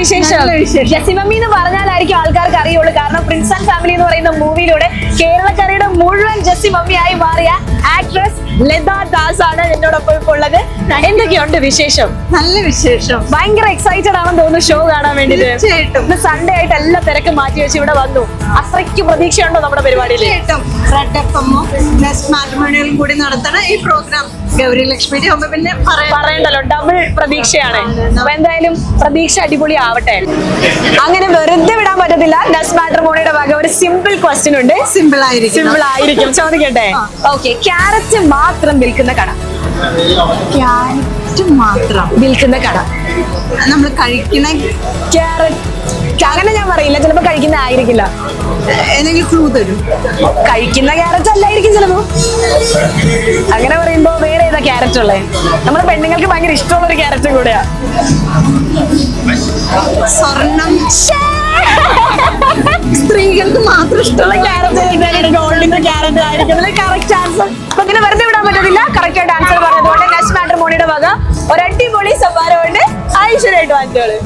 വിശേഷം? Jessy mummy എന്ന് പറഞ്ഞാലായിരിക്കും ആൾക്കാർക്ക് അറിയുള്ളൂ. കാരണം പ്രിൻസ് ആൻഡ് ഫാമിലി എന്ന് പറയുന്ന മൂവിയിലൂടെ കേരളക്കരയുടെ മുഴുവൻ ജെസ്സി മമ്മിയായി മാറിയ ആക്ട്രസ് ലത ദാസ് ആണ് എന്നോടൊപ്പം ഇപ്പോൾ ഉള്ളത്. എന്തൊക്കെയുണ്ട് വിശേഷം? നല്ല വിശേഷം. ഭയങ്കര എക്സൈറ്റഡ് ആണെന്ന് തോന്നുന്നു ഷോ കാണാൻ വേണ്ടിട്ട്. തീർച്ചയായിട്ടും. സൺഡേ ആയിട്ട് എല്ലാ തിരക്കും മാറ്റി വെച്ച് ഇവിടെ വന്നു. അത്രയ്ക്ക് പ്രതീക്ഷയുണ്ടോ നമ്മുടെ പരിപാടിയിൽ? റെഡ് എഫ്എമ്മും നെസ്റ്റ് മാട്രിമോണിയലും കൂടി നടത്തണ ഈ പ്രോഗ്രാം ഗൗരി ലക്ഷ്മിയുടെ ആവുമ്പോ പിന്നെ പറയണ്ടല്ലോ, ഡബിൾ പ്രതീക്ഷയാണ്. അപ്പൊ എന്തായാലും പ്രതീക്ഷ അടിപൊളി ആവട്ടെ. അങ്ങനെ വെറുതെ വിടാൻ പറ്റത്തില്ല. നെസ്റ്റ് മാട്രിമോണിയുടെ വക ഒരു സിമ്പിൾ ക്വസ്റ്റ്യൻ ഉണ്ട്. സിമ്പിൾ ആയിരിക്കും. ചോദിക്കട്ടെ? ഓക്കെ. ക്യാരറ്റ് മാത്രം വിൽക്കുന്ന കട. ക്യാരറ്റ് മാത്രം വിൽക്കുന്ന കട. നമ്മൾ കഴിക്കണ ക്യാരറ്റ് അങ്ങനെ ഞാൻ പറയില്ല, ചിലപ്പോ കഴിക്കുന്ന ആയിരിക്കില്ല. ഏതെങ്കിലും ക്ലൂ തരും. കഴിക്കുന്ന ക്യാരറ്റ് അല്ലായിരിക്കും ചിലപ്പോ. അങ്ങനെ പറയുമ്പോ വേറെ ഏതാ ക്യാരറ്റ് ഉള്ളേ? നമ്മുടെ പെണ്ണുങ്ങൾക്ക് ഭയങ്കര ഇഷ്ടമുള്ള ഒരു ക്യാരറ്റും കൂടെയാ. സ്വർണം. സ്ത്രീകൾക്ക് മാത്രം ഇഷ്ടമുള്ള ക്യാരറ്റ് ഗോൾഡിന്റെ ക്യാരറ്റ് ആയിരിക്കും. Correct answer. അപ്പൊ ഇങ്ങനെ വെറുതെ വിടാൻ പറ്റത്തില്ല. കറക്റ്റ് ആയിട്ട് ആൻസർ പറഞ്ഞതുകൊണ്ട് നെസ്റ്റ് മാട്രിമോണിയുടെ വക ഒരു അടിപൊളി സമ്മാനമുണ്ട്. ഐശ്വര്യമായിട്ട് വാങ്ങിച്ചോളൂ.